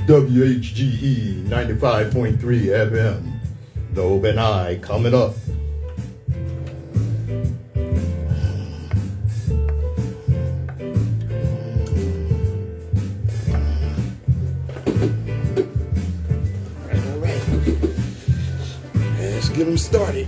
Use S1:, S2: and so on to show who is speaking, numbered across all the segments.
S1: WHGE 95.3 FM. The Open Eye coming up. All right. Let's get them started.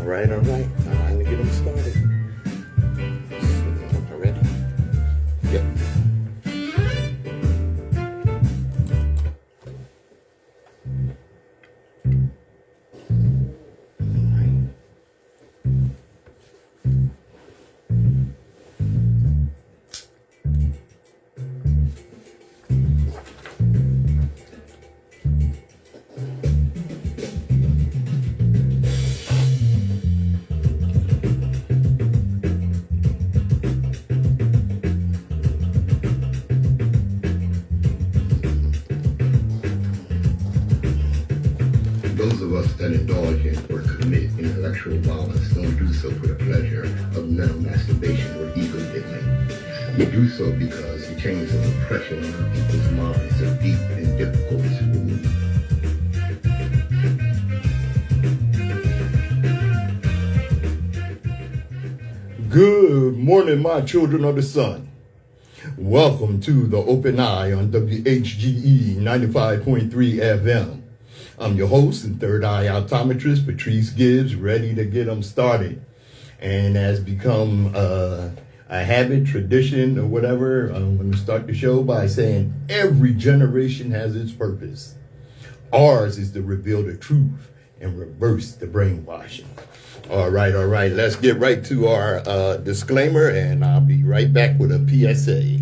S1: All right. Time to get them started. All ready? Yep. Those of us that indulge in or commit intellectual violence don't do so for the pleasure of mental masturbation or ego diddling. We do so because the chains of oppression on people's minds are deep and difficult to remove. Good morning, my children of the sun. Welcome to the Open Eye on WHGE 95.3 FM. I'm your host and third eye optometrist, Patrice Gibbs, ready to get them started. And as become a habit, tradition, or whatever, I'm going to start the show by saying every generation has its purpose. Ours is to reveal the truth and reverse the brainwashing. All right. Let's get right to our disclaimer, and I'll be right back with a PSA.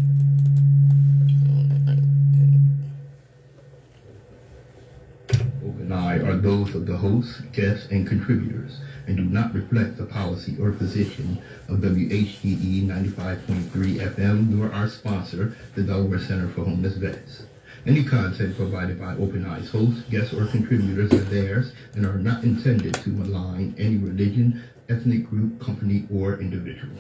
S1: Open Eye are those of the hosts, guests, and contributors, and do not reflect the policy or position of WHGE 95.3 FM, nor our sponsor, the Delaware Center for Homeless Vets. Any content provided by Open Eye's hosts, guests, or contributors are theirs and are not intended to malign any religion, ethnic group, company, or individual.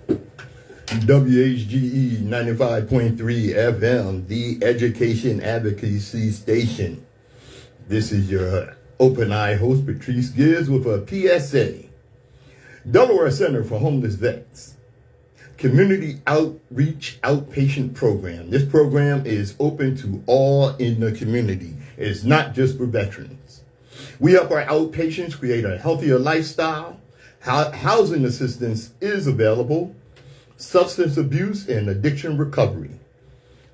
S1: WHGE 95.3 FM, the education advocacy station. This is your Open Eye host, Patrice Gibbs, with a PSA. Delaware Center for Homeless Vets. Community Outreach Outpatient Program. This program is open to all in the community. It's not just for veterans. We help our outpatients create a healthier lifestyle. Housing assistance is available. Substance abuse and addiction recovery.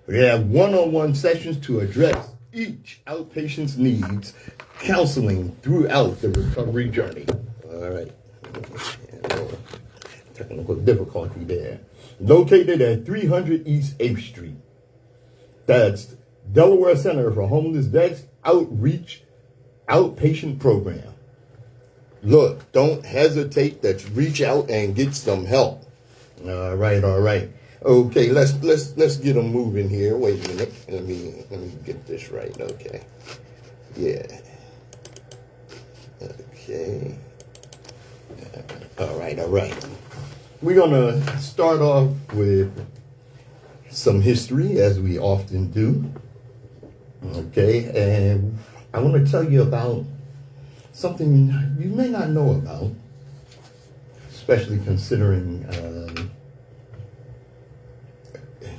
S1: We have one-on-one sessions to address each outpatient's needs, counseling throughout the recovery journey. All right. Technical difficulty there. Located at 300 East 8th Street. That's Delaware Center for Homeless Vets Outreach Outpatient Program. Look, don't hesitate to reach out and get some help. All right. Okay, let's get them moving here. Wait a minute. Let me get this right. Okay. Yeah. Okay. All right. We're going to start off with some history, as we often do. Okay, and I want to tell you about something you may not know about, especially considering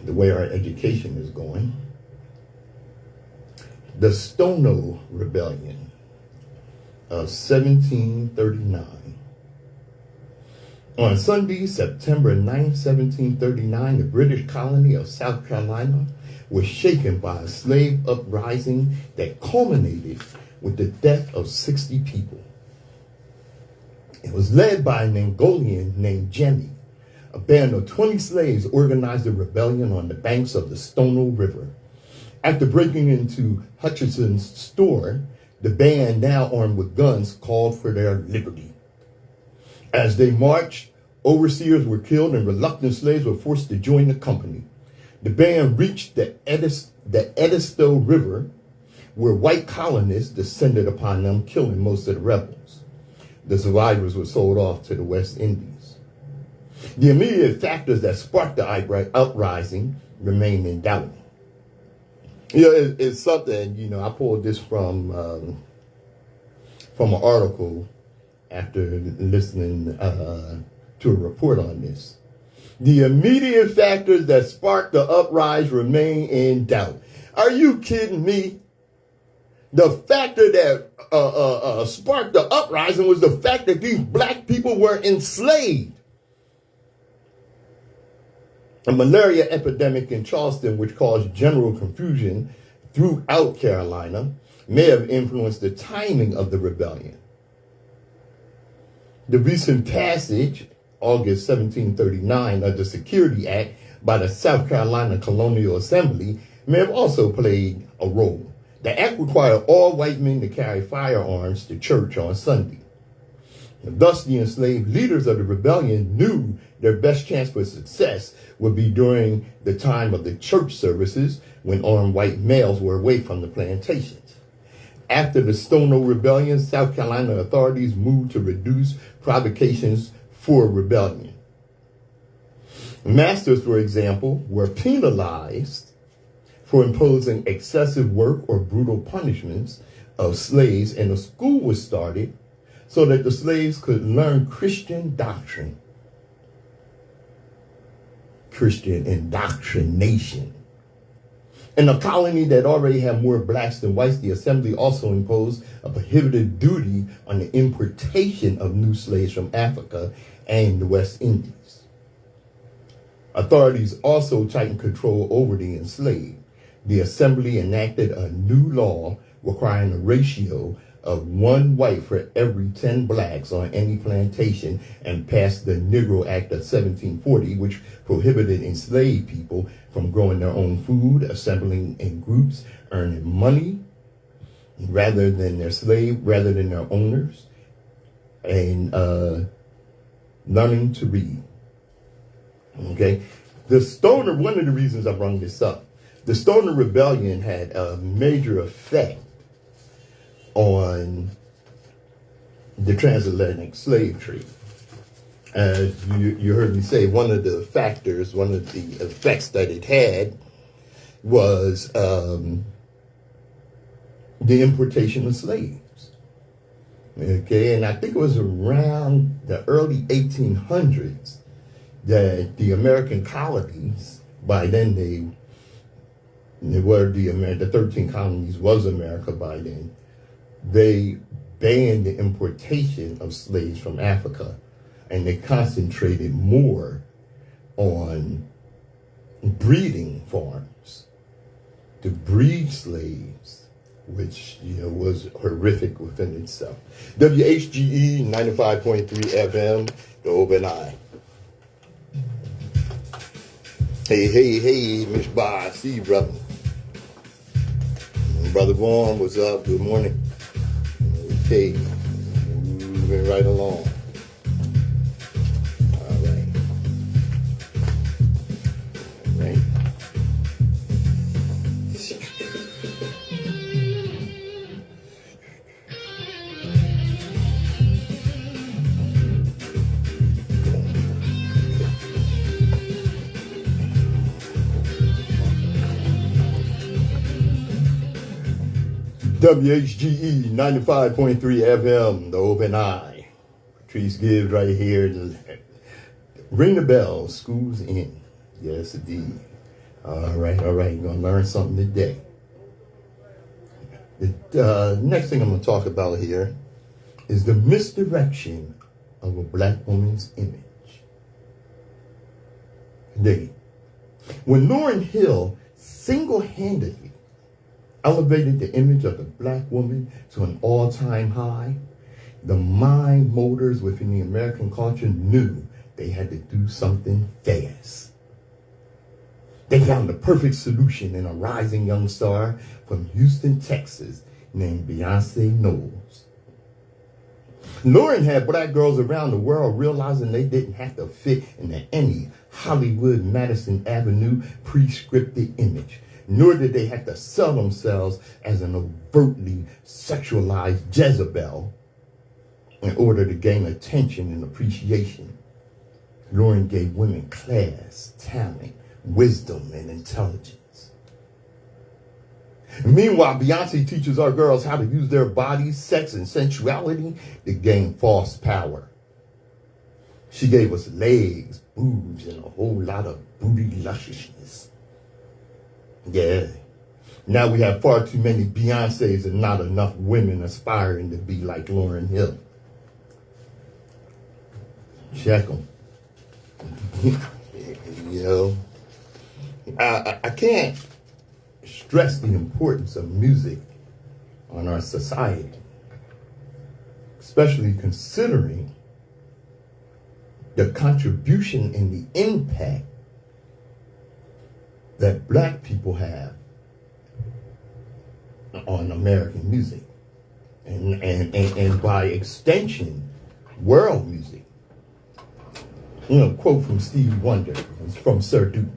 S1: the way our education is going. The Stono Rebellion of 1739. On Sunday, September 9, 1739, the British colony of South Carolina was shaken by a slave uprising that culminated with the death of 60 people. It was led by an Angolian named Jemmy. A band of 20 slaves organized a rebellion on the banks of the Stono River. After breaking into Hutchinson's store, the band, now armed with guns, called for their liberty. As they marched, overseers were killed and reluctant slaves were forced to join the company. The band reached the Edisto River, where white colonists descended upon them, killing most of the rebels. The survivors were sold off to the West Indies. The immediate factors that sparked the uprising remain in doubt. It's something, I pulled this from an article after listening to a report on this. The immediate factors that sparked the uprising remain in doubt. Are you kidding me? The factor that sparked the uprising was the fact that these black people were enslaved. A malaria epidemic in Charleston, which caused general confusion throughout Carolina, may have influenced the timing of the rebellion. The recent passage, August 1739, of the Security Act by the South Carolina Colonial Assembly may have also played a role. The act required all white men to carry firearms to church on Sunday. Thus, the enslaved leaders of the rebellion knew their best chance for success would be during the time of the church services when armed white males were away from the plantations. After the Stono Rebellion, South Carolina authorities moved to reduce provocations for rebellion. Masters, for example, were penalized for imposing excessive work or brutal punishments of slaves, and a school was started so that the slaves could learn Christian doctrine. Christian indoctrination. In a colony that already had more blacks than whites, the assembly also imposed a prohibited duty on the importation of new slaves from Africa and the West Indies. Authorities also tightened control over the enslaved. The assembly enacted a new law requiring a ratio of 1 white for every 10 blacks on any plantation, and passed the Negro Act of 1740, which prohibited enslaved people from growing their own food, assembling in groups, earning money rather than their owners, and learning to read. Okay, one of the reasons I brought this up, the Stoner Rebellion had a major effect on the transatlantic slave trade. As you heard me say, one of the effects that it had was the importation of slaves. Okay, and I think it was around the early 1800s that the American colonies, by then the 13 colonies was America by then, they banned the importation of slaves from Africa, and they concentrated more on breeding farms to breed slaves, which was horrific within itself. WHGE 95.3 FM, the Open Eye. Hey, Miss Bar, I see you, brother. Brother Vaughn, what's up? Good morning. Okay, moving right along. All right. WHGE 95.3 FM, the Open Eye. Patrice Gibbs right here. Ring the bell, school's in. Yes, indeed. All right. You're going to learn something today. Next thing I'm going to talk about here is the misdirection of a black woman's image. Dig it. When Lauryn Hill single-handedly elevated the image of the black woman to an all-time high, the mind motors within the American culture knew they had to do something fast. They found the perfect solution in a rising young star from Houston, Texas, named Beyonce Knowles. Lauryn had black girls around the world realizing they didn't have to fit into any Hollywood Madison Avenue pre-scripted image, nor did they have to sell themselves as an overtly sexualized Jezebel in order to gain attention and appreciation. Lauryn gave women class, talent, wisdom, and intelligence. Meanwhile, Beyonce teaches our girls how to use their bodies, sex, and sensuality to gain false power. She gave us legs, boobs, and a whole lot of booty lusciousness. Yeah. Now we have far too many Beyoncés and not enough women aspiring to be like Lauryn Hill. Check them. You know, I can't stress the importance of music on our society, especially considering the contribution and the impact that black people have on American music and by extension, world music. You know, quote from Stevie Wonder, from Sir Duke.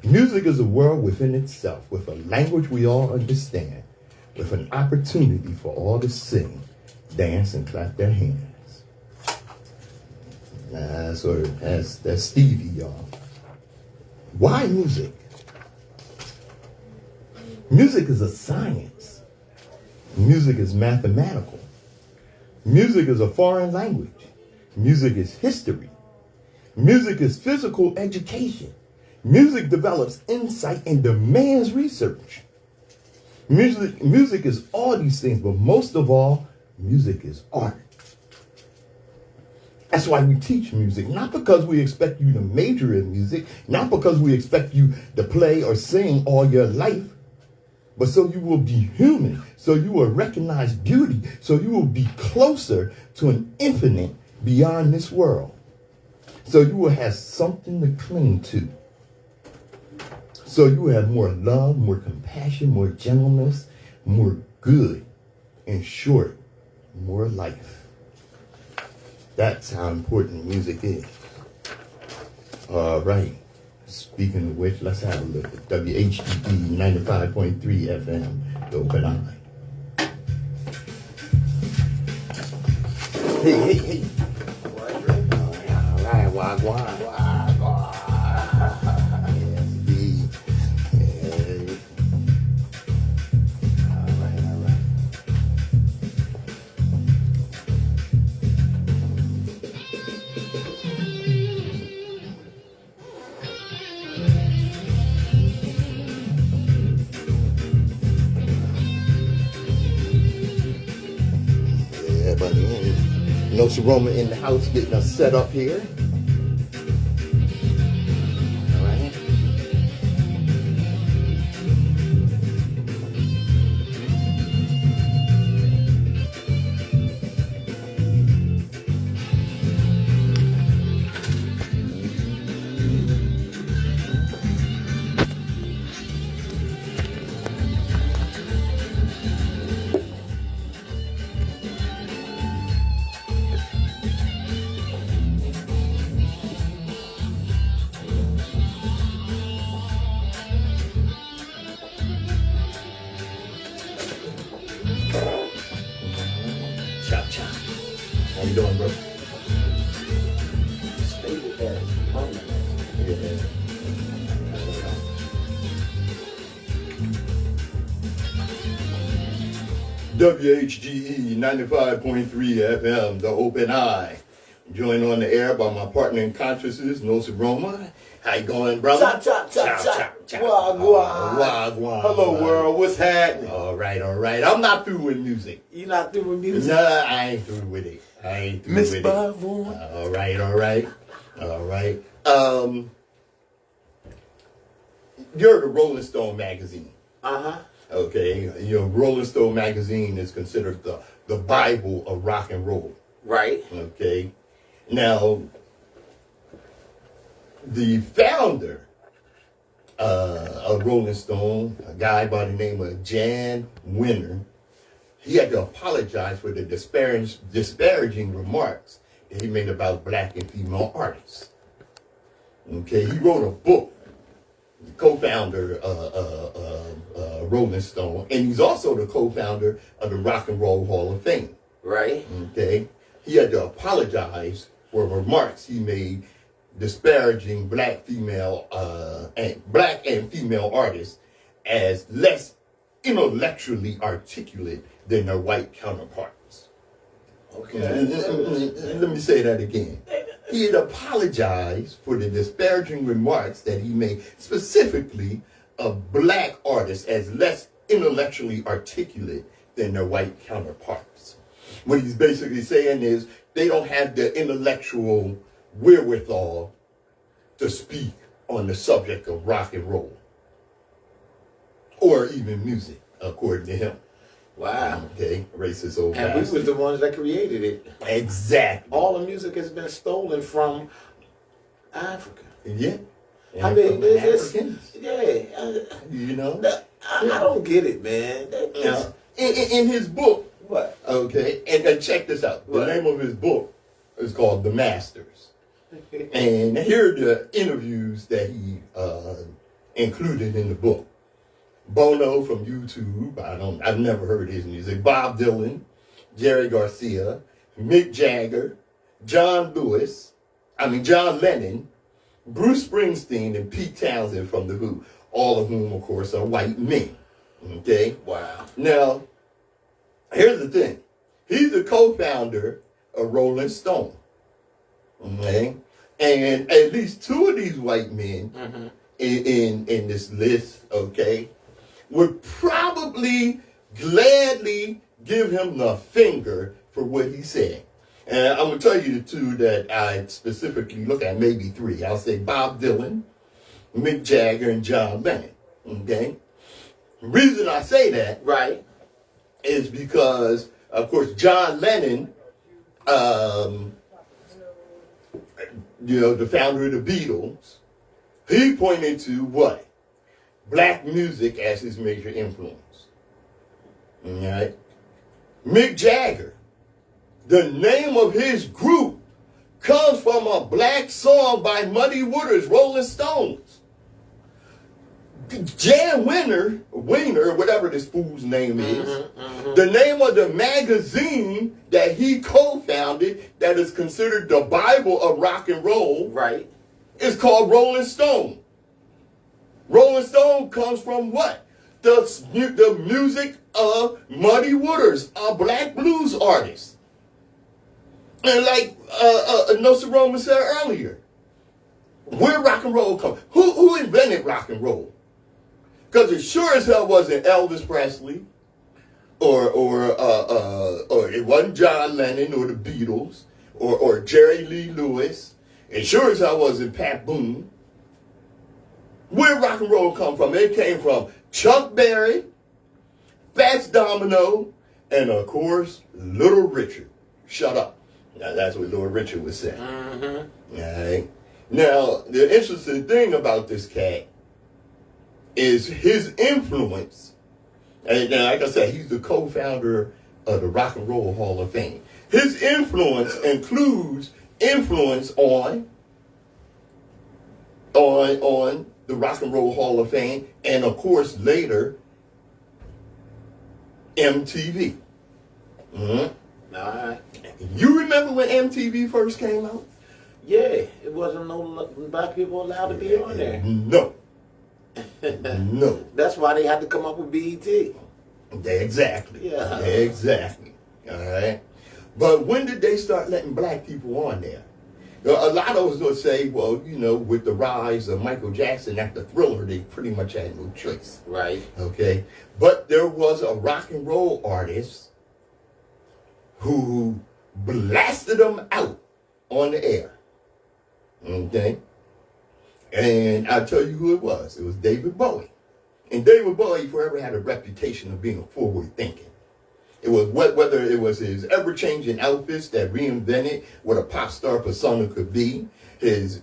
S1: Music is a world within itself, with a language we all understand, with an opportunity for all to sing, dance, and clap their hands. That's Stevie, y'all. Why music? Music is a science. Music is mathematical. Music is a foreign language. Music is history. Music is physical education. Music develops insight and demands research. Music is all these things, but most of all, music is art. That's why we teach music, not because we expect you to major in music, not because we expect you to play or sing all your life, but so you will be human, so you will recognize beauty, so you will be closer to an infinite beyond this world. So you will have something to cling to. So you will have more love, more compassion, more gentleness, more good. In short, more life. That's how important music is. All right. Speaking of which, let's have a look at WHGE 95.3 FM, the Open Eye. Hey. Wagwan. Indeed. Yeah. All right. Yeah, buddy. Nsoromma in the house getting us set up here. How you doing, bro? WHGE 95.3 FM, the Open Eye. Joined on the air by my partner in consciousness, Nsoromma, How you going, brother?
S2: Wagwan. Hello, world. What's happening?
S1: All right. I'm not through with music.
S2: You not through with music?
S1: Nah, I ain't through with it.
S2: Miss Bavon.
S1: All right. You're the Rolling Stone magazine. Okay. Rolling Stone magazine is considered the Bible of rock and roll.
S2: Right.
S1: Okay. Now, the founder of Rolling Stone, a guy by the name of Jan Winter, he had to apologize for the disparaging remarks that he made about black and female artists. Okay, he wrote a book, the co-founder of Rolling Stone, and he's also the co-founder of the Rock and Roll Hall of Fame.
S2: Right.
S1: Okay, he had to apologize for remarks he made disparaging black and female artists as less intellectually articulate than their white counterparts.
S2: Okay.
S1: Let me say that again. He had apologized for the disparaging remarks that he made specifically of black artists as less intellectually articulate than their white counterparts. What he's basically saying is they don't have the intellectual wherewithal to speak on the subject of rock and roll or even music, according to him.
S2: Wow.
S1: Okay, racist old
S2: and
S1: guys.
S2: we was the ones that created it.
S1: Exactly.
S2: All the music has been stolen from Africa.
S1: Yeah. And
S2: I mean,
S1: Africans.
S2: I don't get it, man.
S1: Now, in his book,
S2: What?
S1: okay, and check this out.
S2: What?
S1: The name of his book is called The Masters. And here are the interviews that he included in the book. Bono from YouTube, I've never heard his music. Bob Dylan, Jerry Garcia, Mick Jagger, John Lennon, Bruce Springsteen, and Pete Townsend from The Who, all of whom, of course, are white men. Okay?
S2: Wow.
S1: Now, here's the thing. He's the co-founder of Rolling Stone. Okay? And at least two of these white men in this list, okay, would probably gladly give him the finger for what he said. And I'm going to tell you the two that I specifically look at, maybe three. I'll say Bob Dylan, Mick Jagger, and John Lennon. Okay? The reason I say that
S2: Right.
S1: is because, of course, John Lennon, the founder of the Beatles, he pointed to what? Black music as his major influence. All right? Mick Jagger, the name of his group comes from a black song by Muddy Waters, Rolling Stones. Jan Winter, whatever this fool's name is, the name of the magazine that he co-founded that is considered the Bible of rock and roll,
S2: Right.
S1: is called Rolling Stone. Rolling Stone comes from what? The music of Muddy Waters, a black blues artist. And like Nsoromma said earlier, where rock and roll comes? Who invented rock and roll? Because it sure as hell wasn't Elvis Presley, or it wasn't John Lennon or the Beatles, or Jerry Lee Lewis. It sure as hell wasn't Pat Boone. Where rock and roll come from? It came from Chuck Berry, Fats Domino, and of course, Little Richard. Shut up. Now that's what Little Richard was saying. All right. Now, the interesting thing about this cat is his influence. And now, like I said, he's the co-founder of the Rock and Roll Hall of Fame. His influence includes influence on the Rock and Roll Hall of Fame, and of course later MTV.
S2: All right.
S1: You remember when MTV first came out?
S2: Yeah, it wasn't no black people allowed to be on there.
S1: No. No.
S2: That's why they had to come up with BET.
S1: Exactly.
S2: Yeah.
S1: Exactly. All right. But when did they start letting black people on there? A lot of us will say, well, with the rise of Michael Jackson after Thriller, they pretty much had no choice.
S2: Right.
S1: Okay? But there was a rock and roll artist who blasted them out on the air. Okay? And I'll tell you who it was. It was David Bowie. And David Bowie forever had a reputation of being forward thinking. It was whether it was his ever-changing outfits that reinvented what a pop star persona could be, his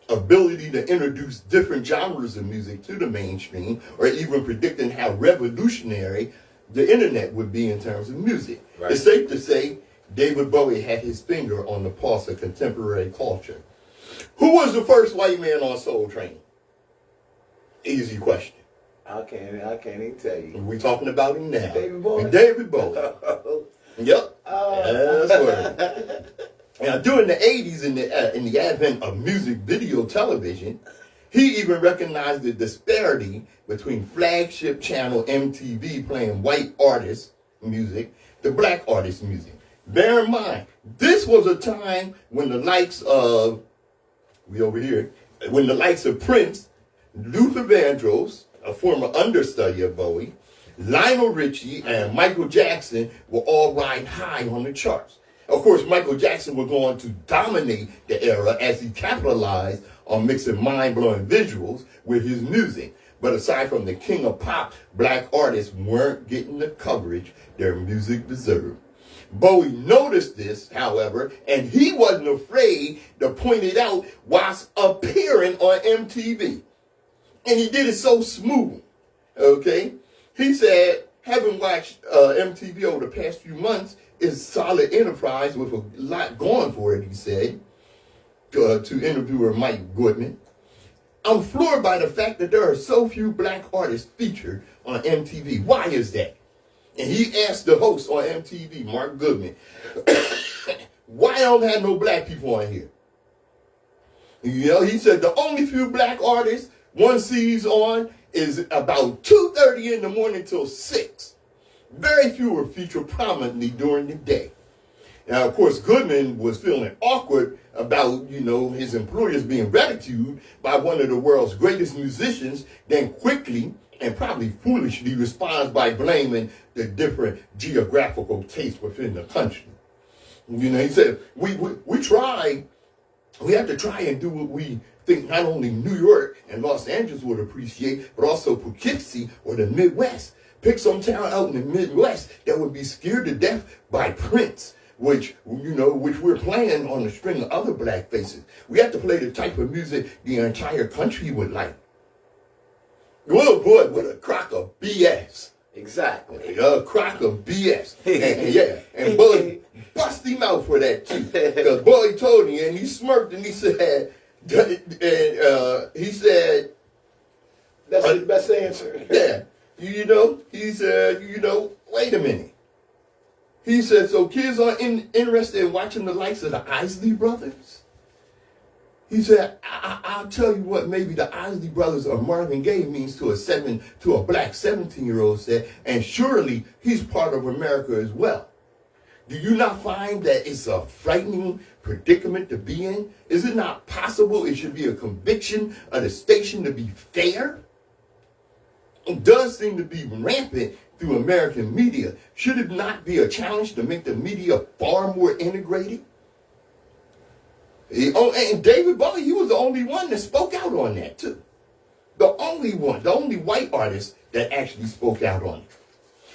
S1: ability to introduce different genres of music to the mainstream, or even predicting how revolutionary the internet would be in terms of music. Right. It's safe to say David Bowie had his finger on the pulse of contemporary culture. Who was the first white man on Soul Train? Easy question.
S2: I can't even tell you.
S1: We're talking about him now.
S2: David Bowie.
S1: David Bowie. Yep. That's what. Now, during the 80s, in the advent of music video television, he even recognized the disparity between flagship channel MTV playing white artists' music to black artists' music. Bear in mind, this was a time when the likes of, when the likes of Prince, Luther Vandross, a former understudy of Bowie, Lionel Richie, and Michael Jackson were all riding high on the charts. Of course, Michael Jackson was going to dominate the era as he capitalized on mixing mind-blowing visuals with his music. But aside from the king of pop, black artists weren't getting the coverage their music deserved. Bowie noticed this, however, and he wasn't afraid to point it out whilst appearing on MTV. And he did it so smooth, okay? He said, having watched MTV over the past few months is solid enterprise with a lot going for it, he said, to interviewer Mike Goodman. I'm floored by the fact that there are so few black artists featured on MTV. Why is that? And he asked the host on MTV, Mark Goodman, why don't have no black people on here? He said the only few black artists one sees on is about 2:30 in the morning till 6. Very few were featured prominently during the day. Now, of course, Goodman was feeling awkward about, his employers being ridiculed by one of the world's greatest musicians, then quickly and probably foolishly responds by blaming the different geographical tastes within the country. He said, we have to try and do what we think not only New York and Los Angeles would appreciate, but also Poughkeepsie or the Midwest. Pick some town out in the Midwest that would be scared to death by Prince, which we're playing on the string of other black faces. We have to play the type of music the entire country would like. Well, boy, what a crock of BS.
S2: Exactly.
S1: A crock of BS. And Bully bust him out for that too. Because Bully told him, and he smirked and he said,
S2: that's the best answer.
S1: Yeah. He said, wait a minute. He said, so kids aren't interested in watching the likes of the Isley Brothers? He said, I'll tell you what maybe the Isley Brothers or Marvin Gaye means to a black 17-year-old said, and surely he's part of America as well. Do you not find that it's a frightening predicament to be in? Is it not possible it should be a conviction of the station to be fair? It does seem to be rampant through American media. Should it not be a challenge to make the media far more integrated? And David Bowie, he was the only one that spoke out on that too. The only one, the only white artist that actually spoke out on it.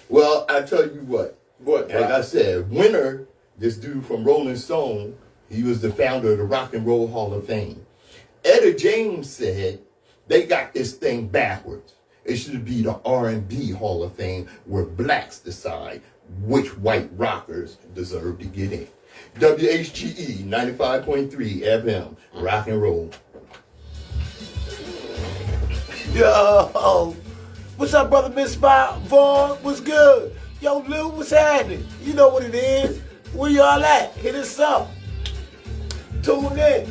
S1: Well, I tell you what. Like I said, Winter, this dude from Rolling Stone, he was the founder of the Rock and Roll Hall of Fame. Etta James said they got this thing backwards. It should be the R&B Hall of Fame where blacks decide which white rockers deserve to get in. WHGE 95.3 FM, rock and roll.
S2: Yo, what's up, brother Miss Vaughn? What's good? Yo, Lou, what's happening? You know what it is. Where y'all at? Hit us up. Tune in.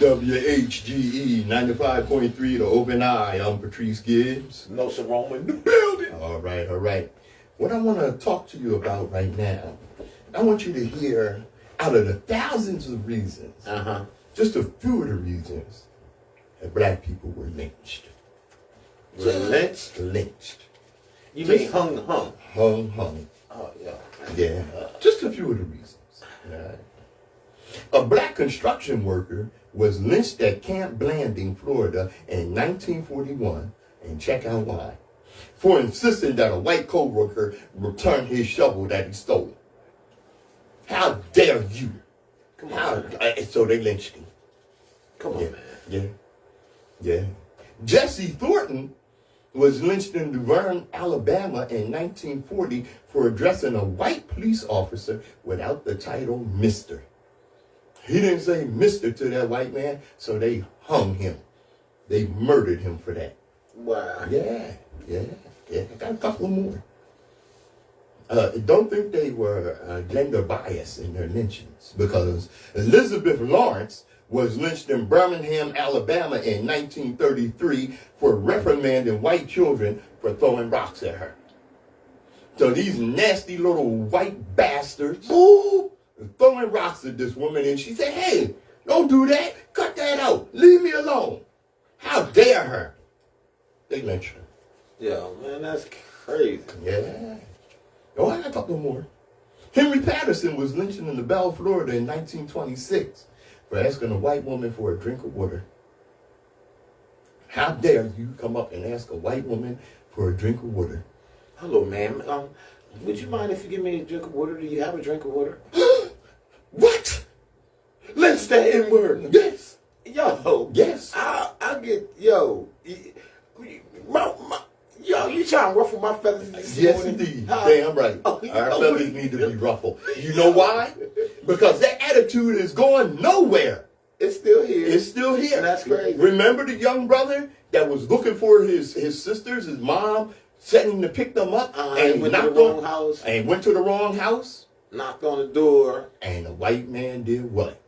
S1: WHGE 95.3, the open eye. I'm Patrice Gibbs.
S2: Nsoromma in the building.
S1: All right, all right. What I want to talk to you about right now, I want you to hear out of the thousands of reasons, just a few of the reasons that black people were lynched.
S2: Lynched?
S1: Lynched.
S2: You mean hung?
S1: Hung.
S2: Oh, yeah.
S1: Yeah. Just a few of the reasons. All right. A black construction worker was lynched at Camp Blanding, Florida in 1941, and check out why. For insisting that a white co-worker return his shovel that he stole. How dare you?
S2: Come on.
S1: So they lynched him.
S2: Come on, man.
S1: Yeah. Jesse Thornton was lynched in Duverne, Alabama in 1940 for addressing a white police officer without the title Mr. He didn't say Mr. to that white man, so they hung him. They murdered him for that.
S2: Wow.
S1: Yeah. I got a couple more. Don't think they were gender biased in their lynchings, because Elizabeth Lawrence was lynched in Birmingham, Alabama in 1933 for reprimanding white children for throwing rocks at her. So these nasty little white bastards, throwing rocks at this woman, and she said, "Hey, don't do that. Cut that out. Leave me alone." How dare her? They lynched her.
S2: Yo, man, that's crazy.
S1: Yeah. Oh, I got a couple more. Henry Patterson was lynched in LaBelle, Florida in 1926 for asking a white woman for a drink of water. How dare you come up and ask a white woman for a drink of water?
S2: Hello, ma'am. Would you mind if you give me a drink of water? Do you have a drink of water?
S1: What?
S2: Lynch that N-word.
S1: Yes.
S2: Yo.
S1: Yes.
S2: I get, yo, you trying to ruffle my feathers this
S1: Yes,
S2: morning?
S1: indeed.
S2: Huh?
S1: Damn right.
S2: Oh,
S1: Our feathers need to be ruffled. You know why? Because that attitude is going nowhere.
S2: It's still here.
S1: It's still here.
S2: And that's crazy.
S1: Remember the young brother that was looking for his sisters, his mom, sending to pick them up, and
S2: went to the wrong house.
S1: And went to the wrong house.
S2: Knocked on the door.
S1: And the white man did what?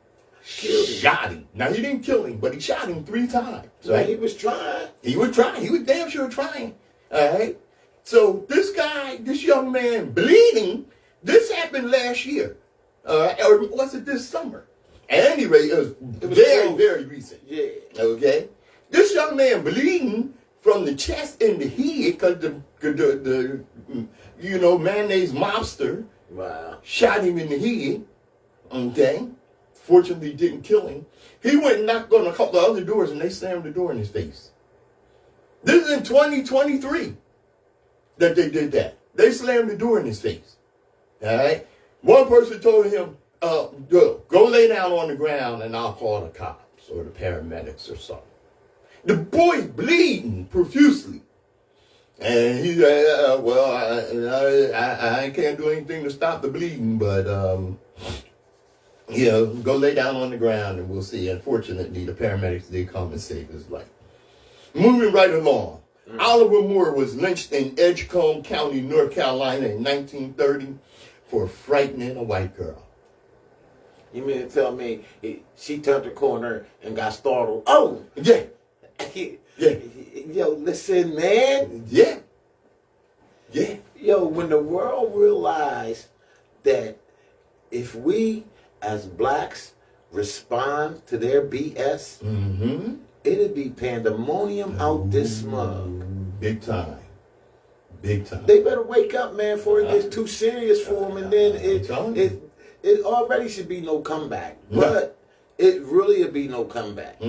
S2: Killed him.
S1: Shot him. Now, he didn't kill him, but he shot him 3 times.
S2: So he was trying.
S1: He was trying. He was damn sure trying. All right? So this young man bleeding, this happened last year. Or was it this summer? At any rate, it was very,
S2: close.
S1: very recent.
S2: Yeah.
S1: Okay? This young man bleeding from the chest and the head because the mayonnaise mobster shot him in the head. Okay? Fortunately, didn't kill him. He went and knocked on a couple of other doors, and they slammed the door in his face. This is in 2023 that they did that. They slammed the door in his face. All right? One person told him, go lay down on the ground and I'll call the cops or the paramedics or something. The boy's bleeding profusely. And he said, I can't do anything to stop the bleeding, but, go lay down on the ground and we'll see. Unfortunately, the paramedics did come and save his life. Moving right along. Oliver Moore was lynched in Edgecombe County, North Carolina in 1930 for frightening a white girl.
S2: You mean to tell me she turned the corner and got startled? Oh!
S1: Yeah.
S2: Yeah. Yo, listen, man.
S1: Yeah.
S2: Yo, when the world realized that if we as blacks respond to their BS, it'd be pandemonium out this mug.
S1: Big time.
S2: They better wake up, man, before it gets too serious for them, and then it already should be no comeback. But it really would be no comeback.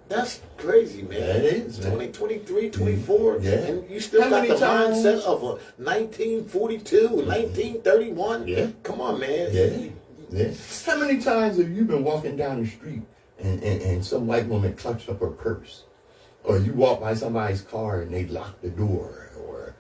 S2: That's crazy, man.
S1: That is, man.
S2: 2023, 24, and you still got the mindset of a 1942, 1931.
S1: Yeah.
S2: Come on, man.
S1: Yeah. How many times have you been walking down the street and some white woman clutched up her purse? Or you walk by somebody's car and they lock the door? Or,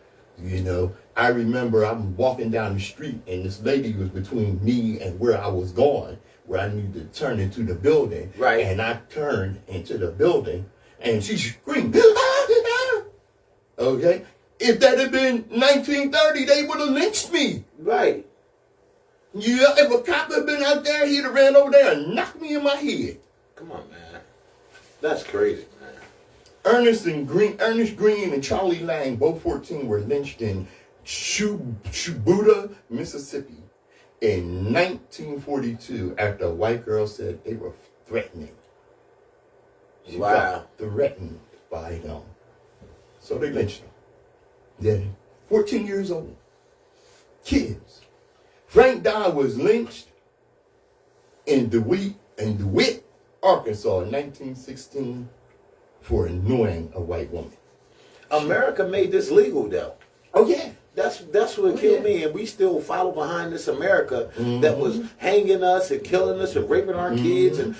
S1: I remember I'm walking down the street and this lady was between me and where I was going, where I needed to turn into the building.
S2: Right.
S1: And I turned into the building and she screamed. Okay? If that had been 1930, they would have lynched me.
S2: Right.
S1: Yeah, if a cop had been out there, he'd have ran over there and knocked me in my head.
S2: Come on, man. That's crazy, man.
S1: Ernest Green and Charlie Lang, both 14, were lynched in Shubuta, Mississippi in 1942 after a white girl said they were threatening. She felt threatened by them. So they lynched them. Then, 14 years old. Kids. Frank Dye was lynched in DeWitt, Arkansas in 1916 for annoying a white woman.
S2: America made this legal, though.
S1: Oh, yeah.
S2: That's what killed me, and we still follow behind this America that was hanging us and killing us and raping our kids, and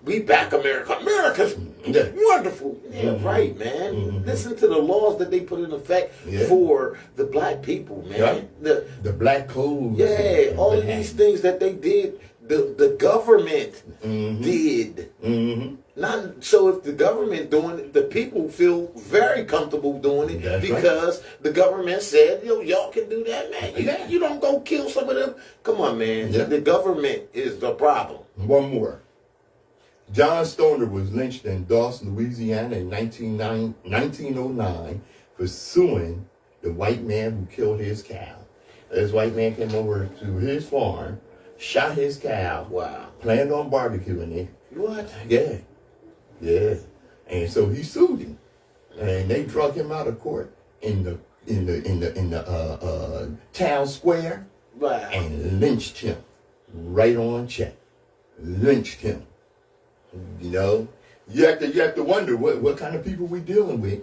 S2: we back America. America's wonderful. Yeah, right, man. Listen to the laws that they put in effect for the black people, man.
S1: Yeah. The black code.
S2: Yeah, all of these things that they did, the government did. Not so if the government doing it, the people feel very comfortable doing it. That's because the government said, yo, y'all can do that, man. You don't go kill some of them. Come on, man. Yeah. The government is the problem.
S1: One more. John Stoner was lynched in Dawson, Louisiana in 1909 for suing the white man who killed his cow. This white man came over to his farm, shot his cow.
S2: Wow.
S1: Planned on barbecuing it.
S2: What?
S1: Yeah. Yeah, and so he sued him, and they drug him out of court in the town square, and lynched him right on check. Lynched him. You know, you have to wonder what kind of people we dealing with.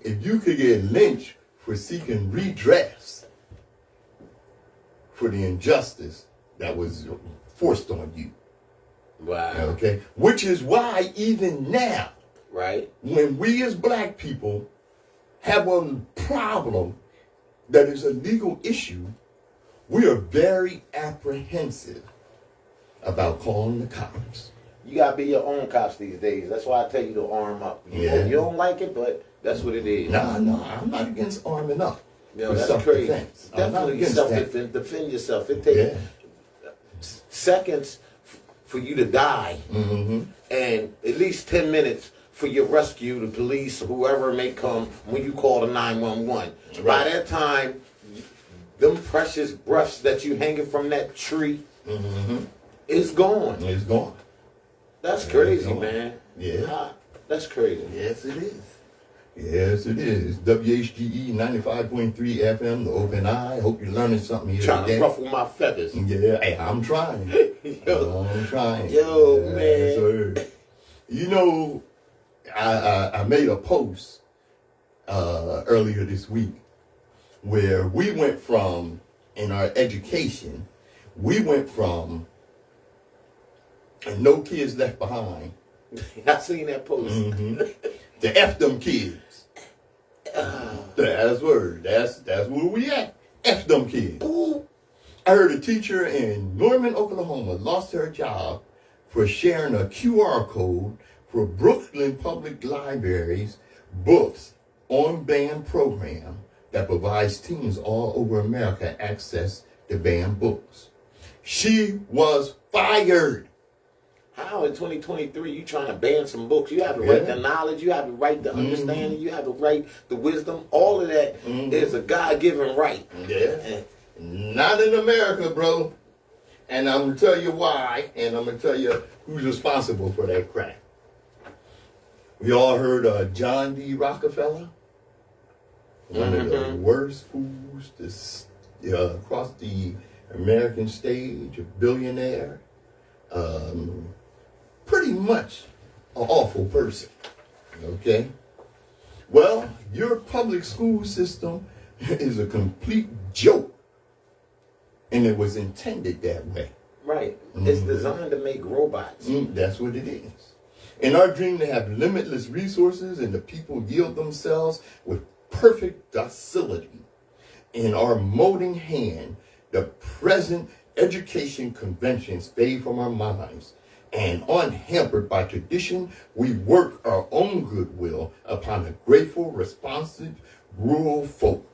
S1: If you could get lynched for seeking redress for the injustice that was forced on you.
S2: Wow.
S1: Okay. Which is why even now, when we as black people have a problem that is a legal issue, we are very apprehensive about calling the cops.
S2: You gotta be your own cops these days. That's why I tell you to arm up. You don't like it, but that's what it is.
S1: No, I'm not against arming up.
S2: No, that's crazy. Definitely self-defense. Defend yourself. It takes seconds for you to die, and at least 10 minutes for your rescue, the police, whoever may come when you call the 911. By that time, them precious breaths that you hanging from that tree is gone.
S1: It's gone.
S2: That's crazy, man.
S1: Yeah.
S2: That's crazy.
S1: Yes, it is. Yes, it is. WHGE 95.3 FM, the Open Eye. Hope you're learning something here
S2: Trying
S1: today.
S2: to ruffle my feathers.
S1: Yeah, hey, I'm trying. I'm trying.
S2: Yo, man.
S1: Sir. You know, I made a post earlier this week where we went from, in our education, we went from no kids left behind.
S2: I seen that post.
S1: To F them kids. That's word. That's where we at. F them kids. Ooh. I heard a teacher in Norman, Oklahoma lost her job for sharing a QR code for Brooklyn Public Library's books on banned program that provides teens all over America access to banned books. She was fired.
S2: How in 2023 you trying to ban some books? You have the right to knowledge, you have the right to understanding, you have the right to wisdom. All of that is a God-given right.
S1: Yeah. Not in America, bro. And I'm going to tell you why, and I'm going to tell you who's responsible for that crap. We all heard John D. Rockefeller, one of the worst fools to across the American stage, a billionaire. Pretty much an awful person, okay? Well, your public school system is a complete joke, and it was intended that way.
S2: Right. It's designed to make robots.
S1: That's what it is. In our dream to have limitless resources and the people yield themselves with perfect docility, in our molding hand, the present education conventions fade from our minds, and unhampered by tradition, we work our own goodwill upon a grateful, responsive, rural folk.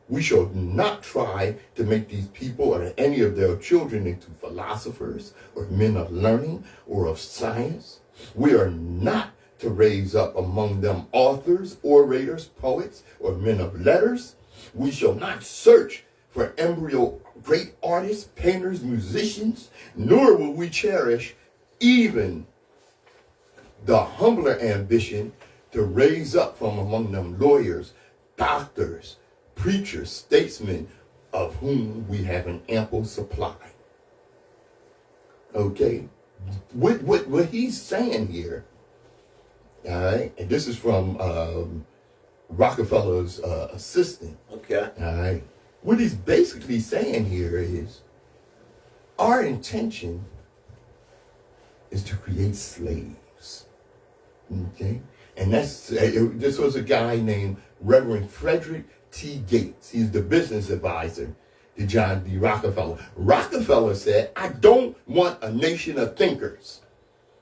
S1: We shall not try to make these people or any of their children into philosophers or men of learning or of science. We are not to raise up among them authors, orators, poets, or men of letters. We shall not search for embryo great artists, painters, musicians, nor will we cherish even the humbler ambition to raise up from among them lawyers, doctors, preachers, statesmen, of whom we have an ample supply. Okay, what he's saying here, all right, and this is from Rockefeller's assistant.
S2: Okay.
S1: All right, what he's basically saying here is our intention is to create slaves. Okay, and this was a guy named Reverend Frederick T. Gates. He's the business advisor to John D. Rockefeller. Rockefeller said, I don't want a nation of thinkers.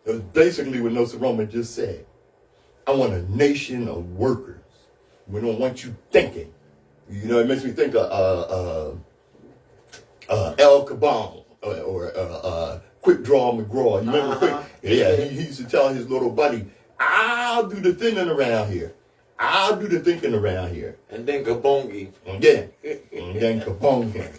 S1: That's basically what Nsoromma just said. I want a nation of workers. We don't want you thinking. You know, it makes me think of El Cabong or Quick Draw McGraw. You remember Quick? Yeah, he used to tell his little buddy, I'll do the thinking around here. I'll do the thinking around here.
S2: And then Kabongi.
S1: Yeah. And then Kabongi.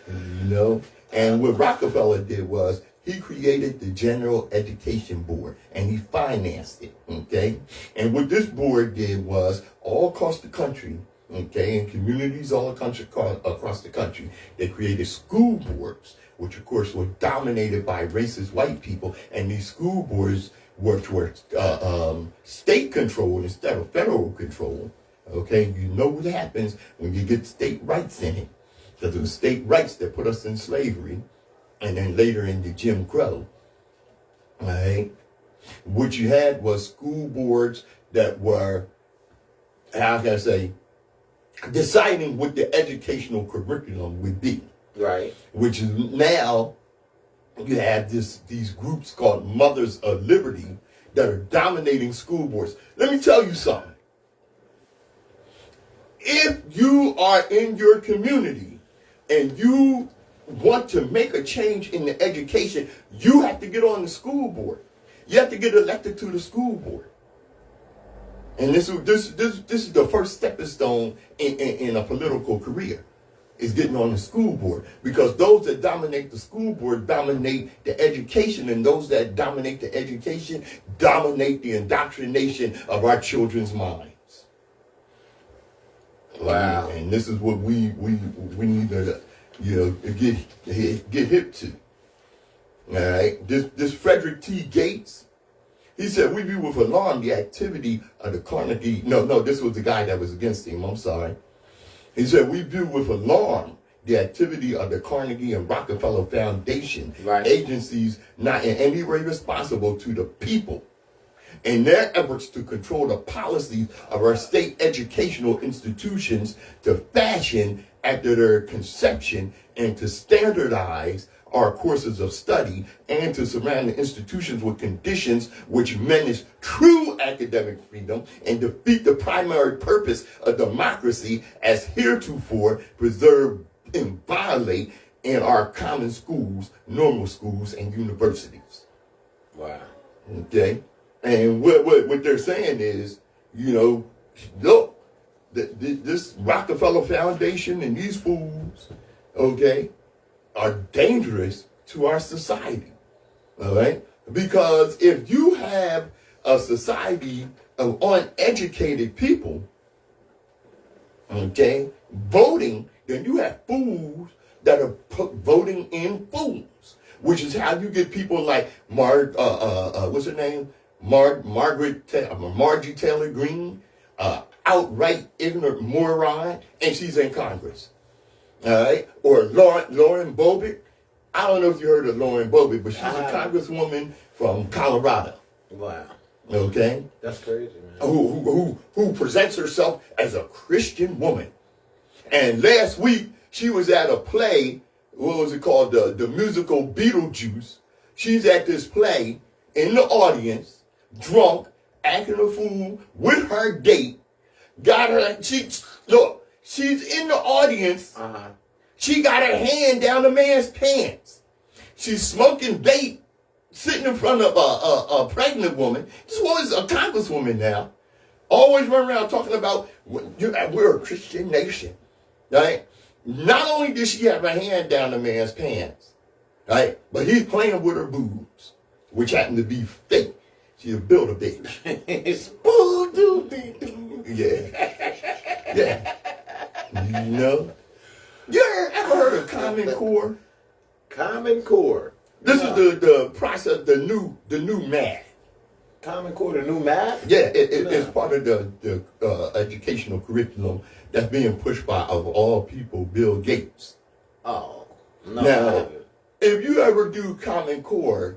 S1: You know? And what Rockefeller did was he created the General Education Board and he financed it. Okay? And what this board did was all across the country, okay, in communities all across the country, they created school boards, which of course were dominated by racist white people. And these school boards were state controlled instead of federal control. Okay, you know what happens when you get state rights in it, because it was state rights that put us in slavery, and then later into Jim Crow. All right, what you had was school boards that were, how can I say, deciding what the educational curriculum would be.
S2: Right.
S1: Which is now. You have these groups called Mothers of Liberty that are dominating school boards. Let me tell you something. If you are in your community and you want to make a change in the education, you have to get on the school board. You have to get elected to the school board. And this is the first stepping stone in a political career. Is getting on the school board, because those that dominate the school board dominate the education, and those that dominate the education dominate the indoctrination of our children's minds.
S2: Wow.
S1: And this is what we need to, you know, get hip to. All right. This Frederick T. Gates, he said, we view with alarm the activity of the Carnegie. No, this was the guy that was against him. I'm sorry. He said, we view with alarm the activity of the Carnegie and Rockefeller Foundation, agencies not in any way responsible to the people, in their efforts to control the policies of our state educational institutions to fashion after their conception and to standardize our courses of study and to surround the institutions with conditions which menace true academic freedom and defeat the primary purpose of democracy as heretofore preserved and violate in our common schools, normal schools, and universities.
S2: Wow.
S1: Okay? And what they're saying is, you know, look, this Rockefeller Foundation and these fools, okay, are dangerous to our society, all right? Because if you have a society of uneducated people, okay, voting, then you have fools that are voting in fools, which is how you get people like what's her name? Margie Taylor Greene, outright ignorant moron, and she's in Congress. All right, or Lauren Boebert. I don't know if you heard of Lauren Boebert, but she's a congresswoman from Colorado.
S2: Wow.
S1: Okay.
S2: That's crazy, man.
S1: Who presents herself as a Christian woman. And last week she was at a play. What was it called? The musical Beetlejuice. She's at this play in the audience, drunk, acting a fool with her date. Got her. She's in the audience. She got her hand down the man's pants. She's smoking vape sitting in front of a pregnant woman. This woman's a congresswoman now. Always run around talking about we're a Christian nation, right? Not only did she have her hand down the man's pants, right, but he's playing with her boobs, which happened to be fake. She's a builder bitch.
S2: It's
S1: yeah, yeah. You know, you ever heard of Common Core?
S2: Common Core.
S1: This is the process, the new math.
S2: Common Core, the new math?
S1: Yeah, it's part of the educational curriculum that's being pushed by, of all people, Bill Gates.
S2: Oh, no.
S1: Now, if you ever do Common Core,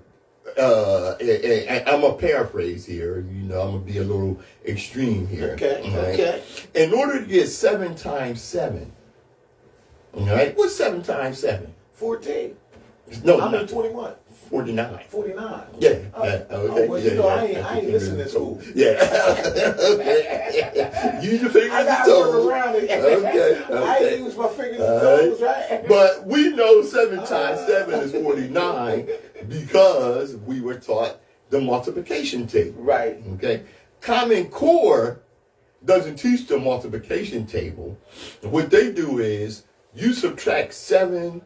S1: and I'm going to paraphrase here, you know, I'm going to be a little extreme here.
S2: Okay,
S1: right?
S2: okay.
S1: In order to get 7 times 7, all right, what's 7 times 7?
S2: 14.
S1: No,
S2: I'm 21.
S1: 49.
S2: 49.
S1: Yeah.
S2: Okay. Well,
S1: yeah,
S2: you know,
S1: yeah,
S2: I ain't listening to school.
S1: Yeah. Use your fingers and toes.
S2: Work around it.
S1: Okay.
S2: I ain't use my fingers and toes, right?
S1: But we know 7 times 7 is 49 because we were taught the multiplication table.
S2: Right.
S1: Okay. Common Core doesn't teach the multiplication table. What they do is you subtract 7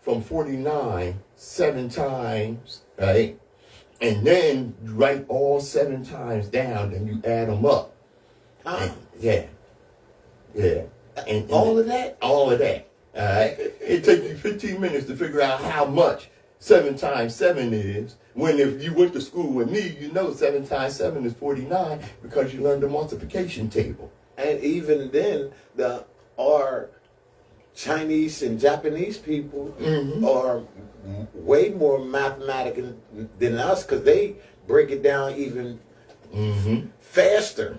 S1: from 49 7 times, right? And then you write all 7 times down, and you add them up. And, yeah. And
S2: all of that?
S1: All of that. All right? It takes you 15 minutes to figure out how much 7 times 7 is. When if you went to school with me, you know 7 times 7 is 49 because you learned the multiplication table.
S2: And even then, our Chinese and Japanese people are way more mathematical than us because they break it down even faster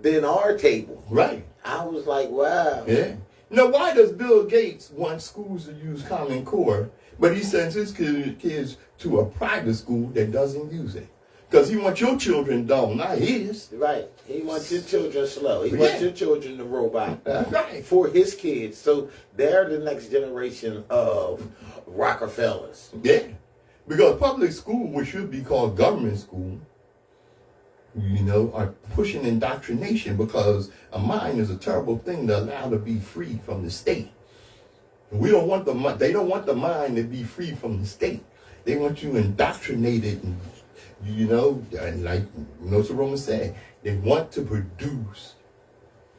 S2: than our table.
S1: Right.
S2: I was like, wow.
S1: Yeah. Now, why does Bill Gates want schools to use Common Core, but he sends his kids to a private school that doesn't use it? Because he wants your children dumb, not his.
S2: Right. He wants your children slow. He wants your children to robot. Right. For his kids. So they're the next generation of Rockefellers.
S1: Yeah. Because public school, which should be called government school, you know, are pushing indoctrination because a mind is a terrible thing to allow to be free from the state. We don't want they don't want the mind to be free from the state. They want you indoctrinated and, you know, like Nsoromma said, they want to produce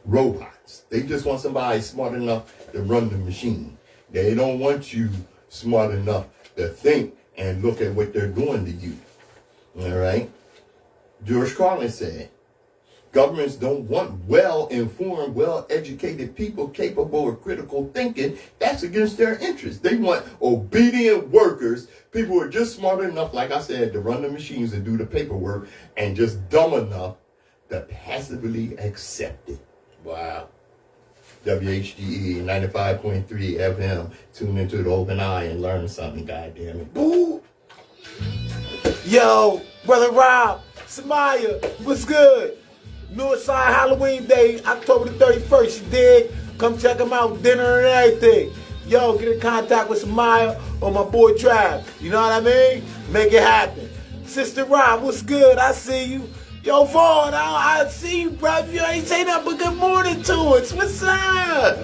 S1: robots. They just want somebody smart enough to run the machine. They don't want you smart enough to think and look at what they're doing to you. All right? George Carlin said, governments don't want well-informed, well-educated people capable of critical thinking. That's against their interests. They want obedient workers, people who are just smart enough, like I said, to run the machines and do the paperwork, and just dumb enough to passively accept it. Wow. WHGE 95.3 FM. Tune into the open eye and learn something, goddammit.
S2: Boo! Yo, Brother Rob, Samaya, what's good? Northside Halloween Day, October the 31st, you dig? Come check them out, dinner and everything. Yo, get in contact with Samaya or my boy Trav. You know what I mean? Make it happen. Sister Rob, what's good? I see you. Yo, Vaughn, I see you, bro. You ain't say nothing but good morning to us. What's up?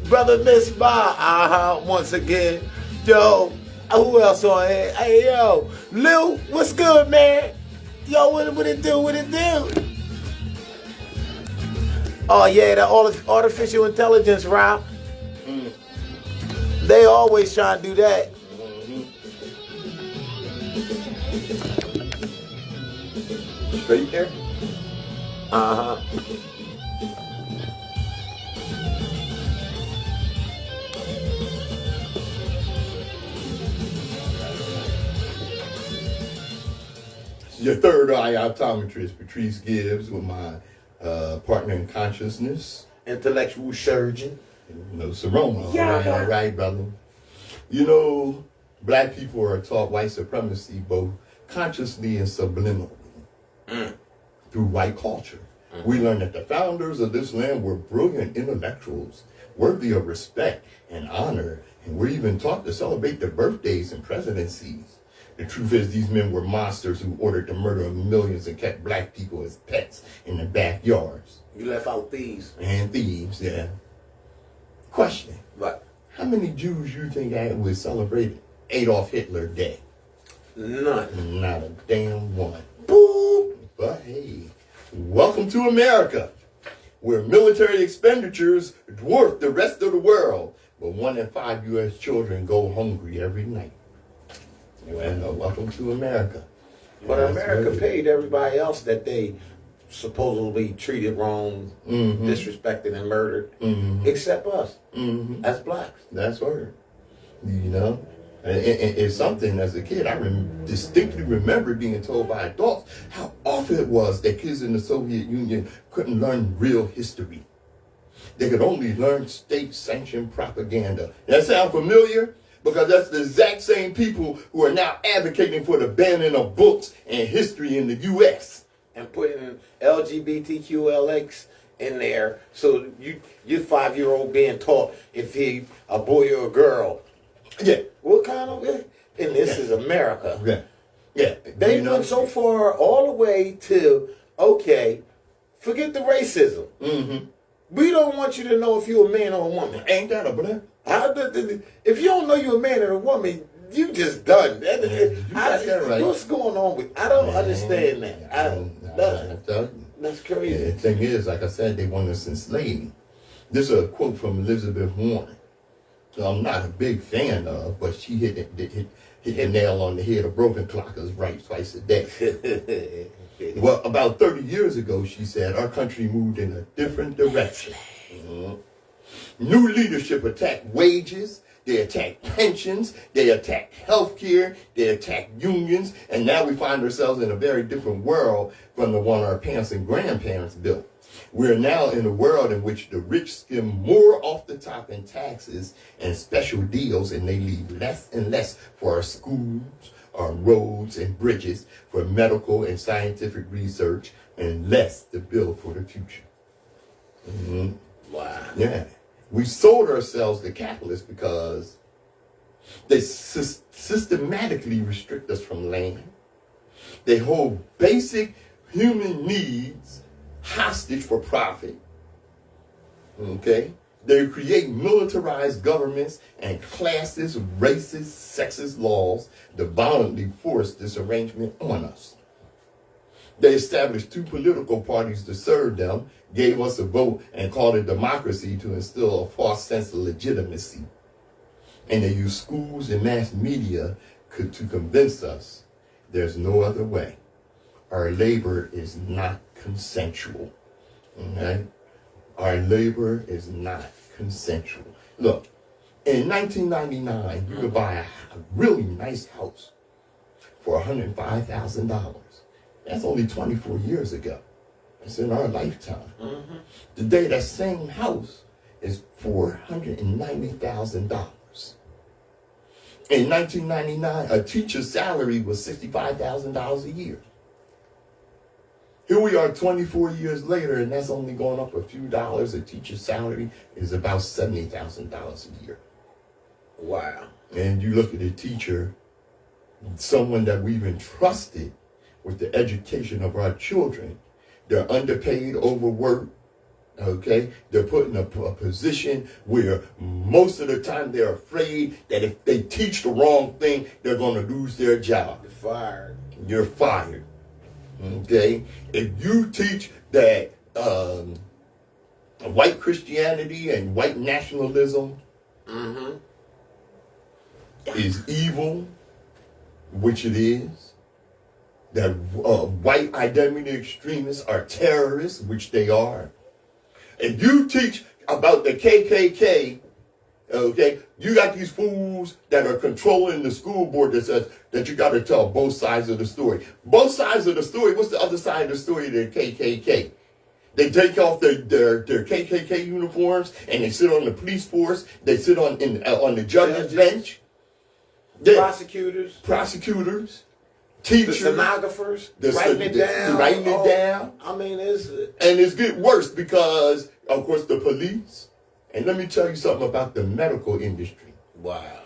S2: Brother Miss Bob, once again. Yo, who else on here? Hey, yo, Lil, what's good, man? Yo, what it do? What it do? Oh, yeah, the artificial intelligence, Rob. They always try to do that.
S1: Straight there?
S2: Uh-huh.
S1: Your third eye optometrist, Patrice Gibbs, with my partner in consciousness,
S2: Intellectual surgeon.
S1: Nsoromma.
S2: Yeah.
S1: All right, brother. You know, black people are taught white supremacy both consciously and subliminally through white culture. We learned that the founders of this land were brilliant intellectuals, worthy of respect and honor, and we're even taught to celebrate their birthdays and presidencies. The truth is, these men were monsters who ordered the murder of millions and kept black people as pets in the backyards.
S2: You left out thieves.
S1: And thieves, yeah. Question.
S2: What?
S1: How many Jews you think would celebrate Adolf Hitler Day?
S2: None.
S1: Not a damn one. Boop. But hey, welcome to America, where military expenditures dwarf the rest of the world, but 1 in 5 U.S. children go hungry every night. Well, welcome to America.
S2: But America paid everybody else that they supposedly treated wrong, disrespected, and murdered, except us as blacks.
S1: That's right. You know, and it's something as a kid I distinctly remember being told by adults how awful it was that kids in the Soviet Union couldn't learn real history. They could only learn state-sanctioned propaganda. That sound familiar? Because that's the exact same people who are now advocating for the banning of books and history in the U.S.
S2: And putting LGBTQLX in there, so your 5-year-old being taught if he a boy or a girl.
S1: Yeah.
S2: What kind of? And this is America.
S1: Yeah. Yeah.
S2: They went so far all the way to, okay, forget the racism. We don't want you to know if you're a man or a woman.
S1: Ain't that a black?
S2: If you don't know you're a man or a woman, you just done.
S1: Right.
S2: What's going on with? I don't understand that. That's crazy.
S1: Yeah, the thing is, like I said, they want us enslaved. This is a quote from Elizabeth Warren. So I'm not a big fan of, but she hit the nail on the head. A broken clock is right twice a day. Well, about 30 years ago, she said, our country moved in a different direction. New leadership attacked wages, they attacked pensions, they attacked health care, they attacked unions, and now we find ourselves in a very different world from the one our parents and grandparents built. We're now in a world in which the rich skim more off the top in taxes and special deals, and they leave less and less for our schools, our roads and bridges, for medical and scientific research, and less to build for the future.
S2: Wow.
S1: Yeah. We sold ourselves to capitalists because they systematically restrict us from land. They hold basic human needs hostage for profit. Okay? They create militarized governments and classist, racist, sexist laws that violently force this arrangement on us. They established 2 political parties to serve them, gave us a vote, and called it democracy to instill a false sense of legitimacy. And they use schools and mass media to convince us there's no other way. Our labor is not consensual. Okay? Our labor is not consensual. Look, in 1999, you could buy a really nice house for $105,000. That's only 24 years ago. It's in our lifetime. Today, that same house is $490,000. In 1999, a teacher's salary was $65,000 a year. Here we are 24 years later, and that's only going up a few dollars. A teacher's salary is about $70,000 a year.
S2: Wow.
S1: And you look at a teacher, someone that we've entrusted with the education of our children. They're underpaid, overworked, okay? They're put in a position where most of the time they're afraid that if they teach the wrong thing, they're going to lose their job.
S2: You're fired.
S1: You're fired, okay? If you teach that white Christianity and white nationalism is evil, which it is, that white identity extremists are terrorists, which they are. If you teach about the KKK, okay, you got these fools that are controlling the school board that says that you got to tell both sides of the story. Both sides of the story. What's the other side of the story of the KKK? They take off their KKK uniforms and they sit on the police force. They sit on the judge's bench. Prosecutors. Teachers,
S2: the stenographers, writing it down. I mean,
S1: it's getting worse because, of course, the police. And let me tell you something about the medical industry.
S2: Wow.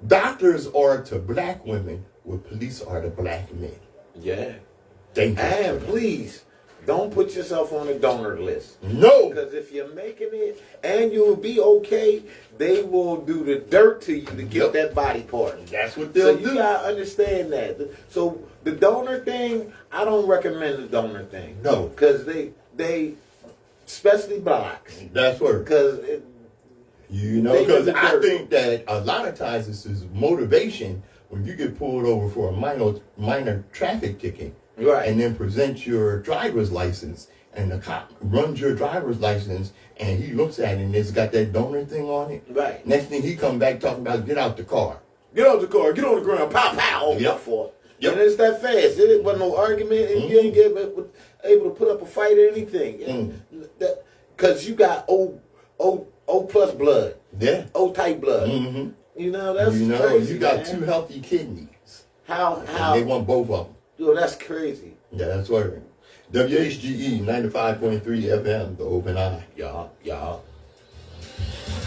S1: Doctors are to black women where police are the black men.
S2: Yeah.
S1: Dangerous.
S2: And please, don't put yourself on the donor list.
S1: No.
S2: Because if you're making it and you'll be okay, they will do the dirt to you to get that body part.
S1: That's what they'll do.
S2: So you gotta understand that. So the donor thing, I don't recommend the donor thing.
S1: No.
S2: Because they especially blacks.
S1: That's what.
S2: Because
S1: because I think that a lot of times this is motivation when you get pulled over for a minor traffic ticket,
S2: right,
S1: and then present your driver's license, and the cop runs your driver's license, and he looks at it and it's got that donor thing on it.
S2: Right.
S1: Next thing he come back talking about get out the car.
S2: Get out the car. Get on the ground. Pow, pow.
S1: Yep.
S2: For it.
S1: Yep.
S2: And it's that fast. It wasn't no argument, and you ain't able to put up a fight or anything. Because you got O plus blood.
S1: Yeah.
S2: O type blood.
S1: Mm-hmm.
S2: You know, that's crazy.
S1: You got
S2: man.
S1: 2 healthy kidneys.
S2: How?
S1: And they want both of them.
S2: Yo, that's crazy.
S1: Yeah, that's right. WHGE 95.3 FM, the open eye. Y'all.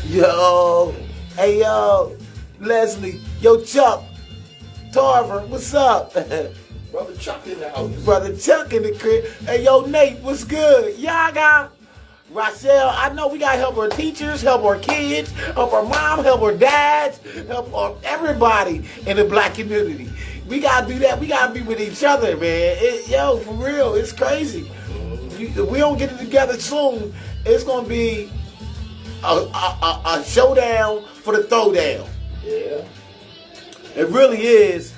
S2: Yo. Hey, yo. Leslie. Yo, Chuck. Tarver, what's up?
S1: Brother Chuck in the house.
S2: Brother Chuck in the crib. Hey, yo, Nate, what's good? Yaga. Rochelle, I know we gotta help our teachers, help our kids, help our mom, help our dads, help everybody in the black community. We gotta do that. We gotta be with each other, man. Yo, for real, it's crazy. If we don't get it together soon, it's gonna be a showdown for the throwdown.
S1: Yeah.
S2: It really is.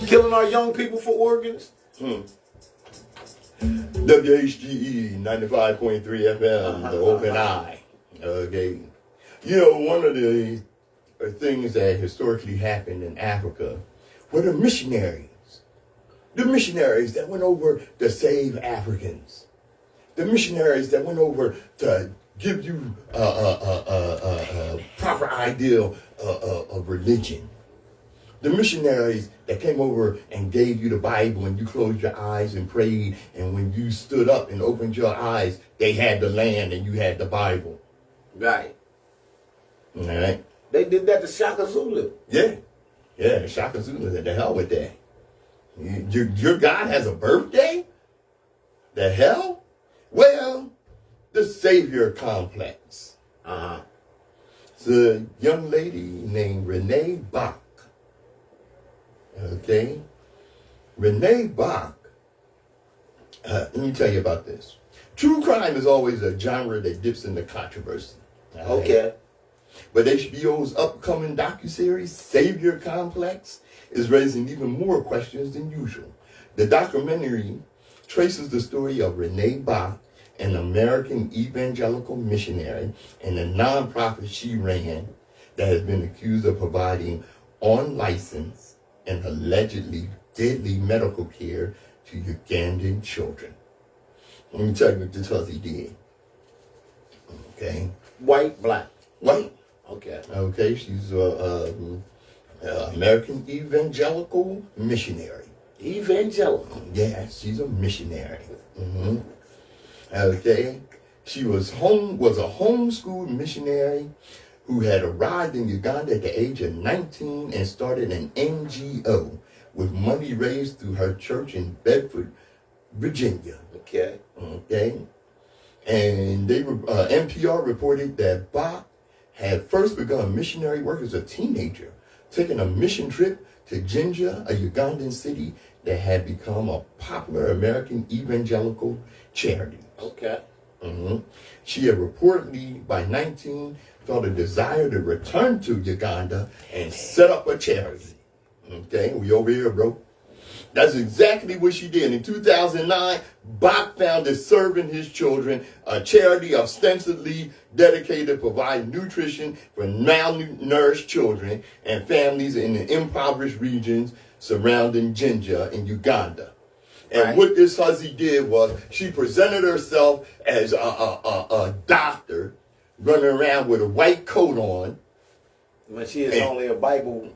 S2: Killing our young people for organs.
S1: WHGE 95.3 FM, the open eye. Okay. One of the things that historically happened in Africa were the missionaries. The missionaries that went over to save Africans. The missionaries that went over to give you a proper ideal of religion. The missionaries that came over and gave you the Bible and you closed your eyes and prayed, and when you stood up and opened your eyes, they had the land and you had the Bible.
S2: Right.
S1: All right.
S2: They did that to Shaka Zulu.
S1: Yeah, Shaka Zulu said, the hell with that. Your God has a birthday? The hell? Well, the Savior complex. It's a young lady named Renee Bach. Okay? Renee Bach, let me tell you about this. True crime is always a genre that dips into controversy.
S2: Okay.
S1: Right? But HBO's upcoming docuseries, Savior Complex, is raising even more questions than usual. The documentary traces the story of Renee Bach, an American evangelical missionary and a nonprofit she ran that has been accused of providing unlicensed and allegedly deadly medical care to Ugandan children. Let me tell you what this hussy did. Okay?
S2: White, black.
S1: White.
S2: Okay.
S1: Okay, she's an American evangelical missionary.
S2: Evangelical?
S1: Yeah, she's a missionary. Okay? She was a homeschooled missionary who had arrived in Uganda at the age of 19 and started an NGO with money raised through her church in Bedford, Virginia.
S2: Okay.
S1: Okay. And NPR reported that Bach had first begun missionary work as a teenager, taking a mission trip to Jinja, a Ugandan city that had become a popular American evangelical charity.
S2: Okay.
S1: She had reportedly, by 19, felt a desire to return to Uganda and set up a charity. Okay, we over here, bro. That's exactly what she did. In 2009, Bach founded Serving His Children, a charity ostensibly dedicated to provide nutrition for malnourished children and families in the impoverished regions surrounding Jinja in Uganda. And what this hussy did was she presented herself as a doctor running around with a white coat on.
S2: When she is only a Bible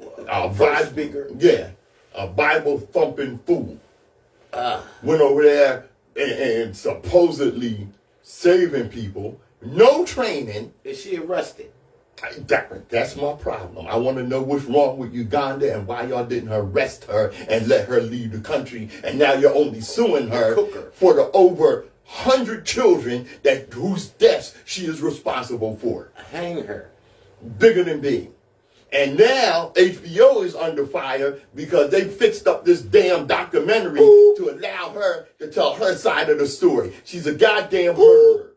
S2: speaker.
S1: Yeah, a Bible thumping fool. Went over there and supposedly saving people. No training.
S2: Is she arrested?
S1: That's my problem. I want to know what's wrong with Uganda and why y'all didn't arrest her and let her leave the country. And now you're only suing her for the over 100 children whose deaths she is responsible for.
S2: Hang her.
S1: Bigger than big. And now HBO is under fire because they fixed up this damn documentary to allow her to tell her side of the story. She's a goddamn murderer.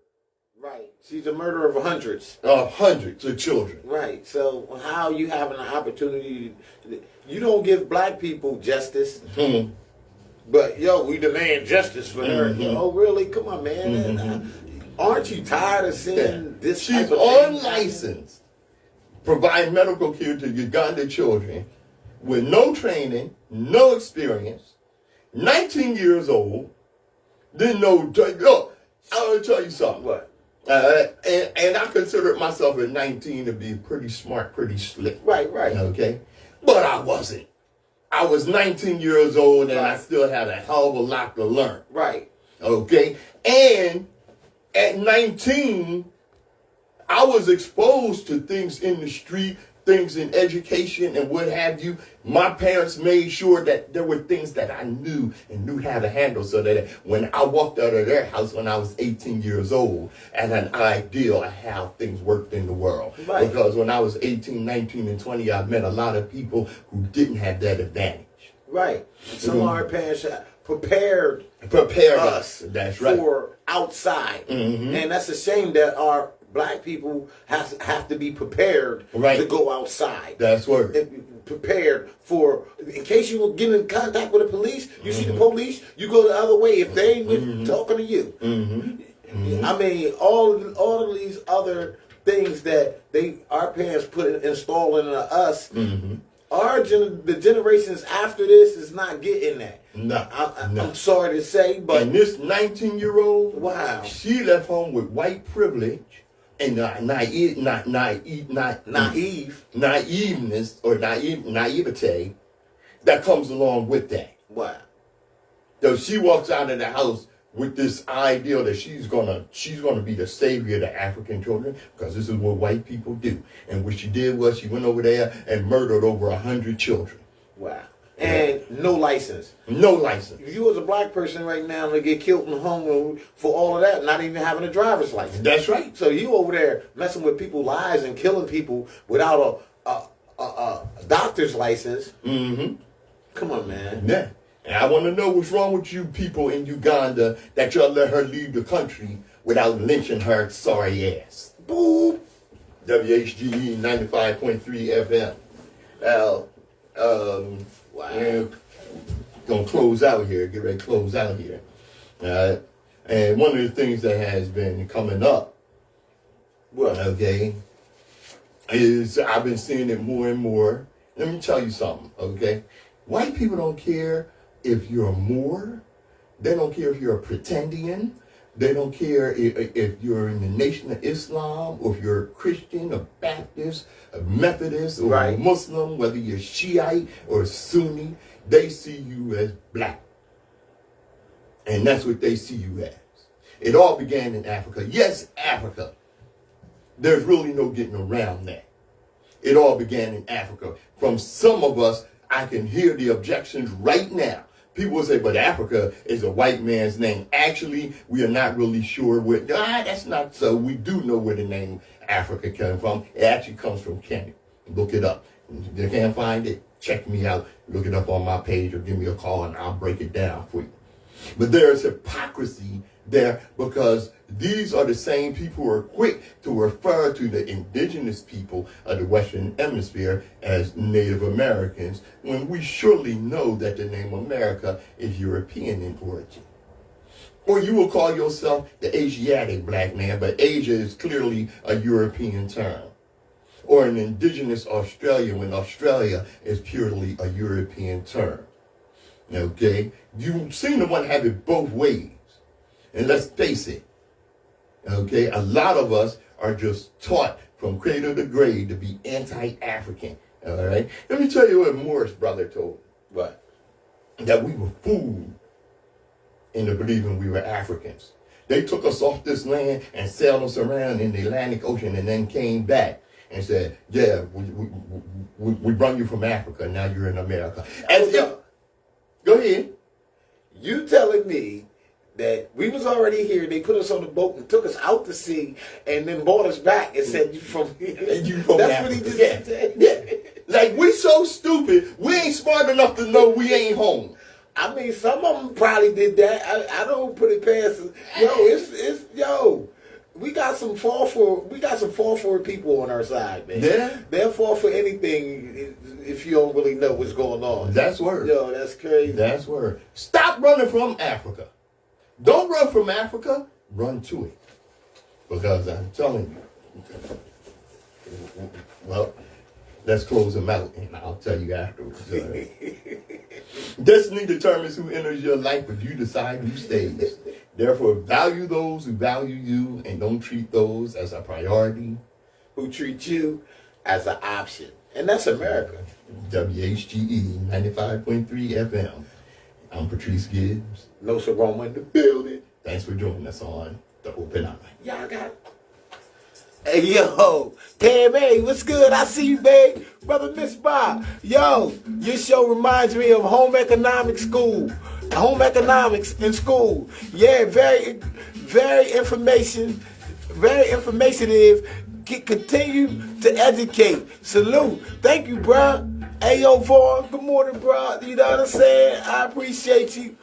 S2: Right. She's a murderer of hundreds.
S1: Of hundreds of children.
S2: Right. So how you having an opportunity? You don't give black people justice. Mm-hmm. But, we demand justice for her. Oh, really? Come on, man. Mm-hmm. Aren't you tired of seeing this?
S1: She's unlicensed. Provide medical care to Uganda children with no training, no experience, 19 years old, didn't know. Look, I want to tell you something.
S2: What?
S1: And I considered myself at 19 to be pretty smart, pretty slick.
S2: Right.
S1: Okay? But I wasn't. I was 19 years old and I still had a hell of a lot to learn.
S2: Right.
S1: Okay? And at 19, I was exposed to things in the street, things in education and what have you. My parents made sure that there were things that I knew and knew how to handle so that when I walked out of their house when I was 18 years old, I had an idea of how things worked in the world. Right. Because when I was 18, 19, and 20, I met a lot of people who didn't have that advantage.
S2: Right. Some of our parents prepared
S1: us. That's right.
S2: For outside. Mm-hmm. And that's a shame that our black people have to be prepared to go outside.
S1: That's right.
S2: Prepared for, in case you will get in contact with the police, you see the police, you go the other way if they ain't talking to you. Mm-hmm. I mean, all of these other things that our parents installing into us, the generations after this is not getting that.
S1: No,
S2: I'm sorry to say, but
S1: and this 19-year-old,
S2: wow,
S1: she left home with white privilege and naivety that comes along with that.
S2: Wow.
S1: So she walks out of the house with this idea that she's gonna be the savior of the African children because this is what white people do. And what she did was she went over there and murdered over 100 children.
S2: Wow. And no license.
S1: No license.
S2: If you was a black person right now to get killed in the home for all of that, not even having a driver's license.
S1: That's right.
S2: So you over there messing with people's lives and killing people without a doctor's license. Mm-hmm. Come on, man.
S1: Yeah. And I want to know what's wrong with you people in Uganda that y'all let her leave the country without lynching her sorry ass.
S2: Boop.
S1: WHGE 95.3 FM. Now,
S2: wow.
S1: Gonna close out here. Get ready to close out here. All right. And one of the things that has been coming up, is I've been seeing it more and more. Let me tell you something, okay? White people don't care if you're a Moor. They don't care if you're a Pretendian. They don't care if you're in the Nation of Islam or if you're a Christian, a Baptist, a Methodist, or a Muslim, whether you're Shiite or Sunni. They see you as black. And that's what they see you as. It all began in Africa. Yes, Africa. There's really no getting around that. It all began in Africa. From some of us, I can hear the objections right now. People will say, but Africa is a white man's name. Actually, we are not really sure where. That's not so. We do know where the name Africa came from. It actually comes from Kenya. Look it up. If you can't find it, check me out. Look it up on my page or give me a call and I'll break it down for you. But there is hypocrisy there because these are the same people who are quick to refer to the indigenous people of the Western Hemisphere as Native Americans, when we surely know that the name America is European in origin. Or you will call yourself the Asiatic black man, but Asia is clearly a European term. Or an indigenous Australian, when Australia is purely a European term. Okay? You seem to want to have it both ways. And let's face it, okay, a lot of us are just taught from cradle to grave to be anti-African, all right? Let me tell you what Morris' brother told me.
S2: What?
S1: That we were fooled into believing we were Africans. They took us off this land and sailed us around in the Atlantic Ocean and then came back. and said, yeah, we brought you from Africa, now you're in America. As if, go ahead.
S2: You telling me that we was already here, they put us on the boat and took us out to sea and then brought us back and said, you from here.
S1: And you from
S2: That's
S1: Africa.
S2: what he just said.
S1: Yeah. Like, we so stupid, we ain't smart enough to know we ain't home.
S2: I mean, some of them probably did that. I don't put it past. Yo, we got some fall for people on our side, man.
S1: Yeah.
S2: They'll fall for anything if you don't really know what's going on.
S1: That's word.
S2: Yo, that's crazy.
S1: That's word. Stop running from Africa. Don't run from Africa. Run to it. Because I'm telling you. Well, let's close them out, and I'll tell you afterwards. Destiny determines who enters your life, but you decide who stays. Therefore, value those who value you, and don't treat those as a priority.
S2: Who treat you as an option. And that's America.
S1: WHGE 95.3 FM. I'm Patrice Gibbs.
S2: Nsoromma in the building.
S1: Thanks for joining us on The Open Eye.
S2: Y'all got it. Hey, yo, Pam, what's good? I see you, babe. Brother Miss Bob. Yo, your show reminds me of home economics school. Home economics in school. Yeah, very informative. Continue to educate. Salute. Thank you, bro. Hey, yo, Vaughn. Good morning, bro. You know what I'm saying? I appreciate you.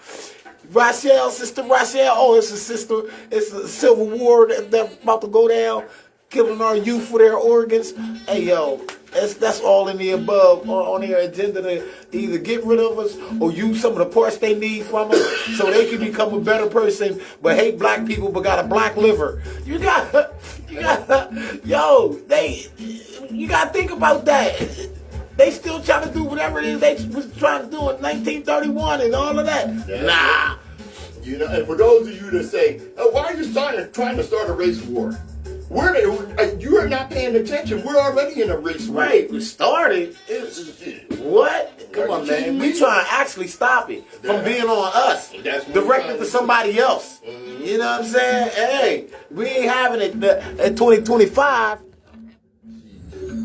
S2: Rochelle, Sister Rochelle. Oh, it's a sister. It's a civil war that's about to go down, killing our youth for their organs. Hey, yo, that's all in the above on their agenda to either get rid of us or use some of the parts they need from us so they can become a better person, but hate black people but got a black liver. You got to think about that. They still trying to do whatever it is they was trying to do in 1931 and all of that.
S1: Yeah.
S2: Nah.
S1: You know, and for those of you that say, oh, why are you trying to start a race war? You are not paying attention. We're already in a race war.
S2: Right, we started. What? Come on, man. We trying to actually stop it from being on us, directed to somebody else. Mm-hmm. You know what I'm saying? Hey, we ain't having it at 2025.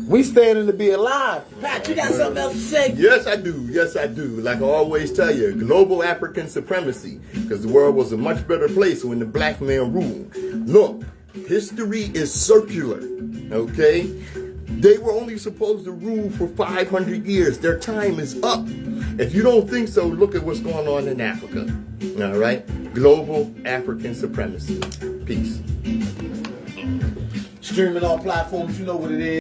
S2: We standing to be alive. Pat, you got something else to say?
S1: Yes, I do. Yes, I do. Like I always tell you, global African supremacy. Because the world was a much better place when the black man ruled. Look, history is circular. Okay? They were only supposed to rule for 500 years. Their time is up. If you don't think so, look at what's going on in Africa. All right? Global African supremacy. Peace.
S2: Streaming on platforms, you know what it is.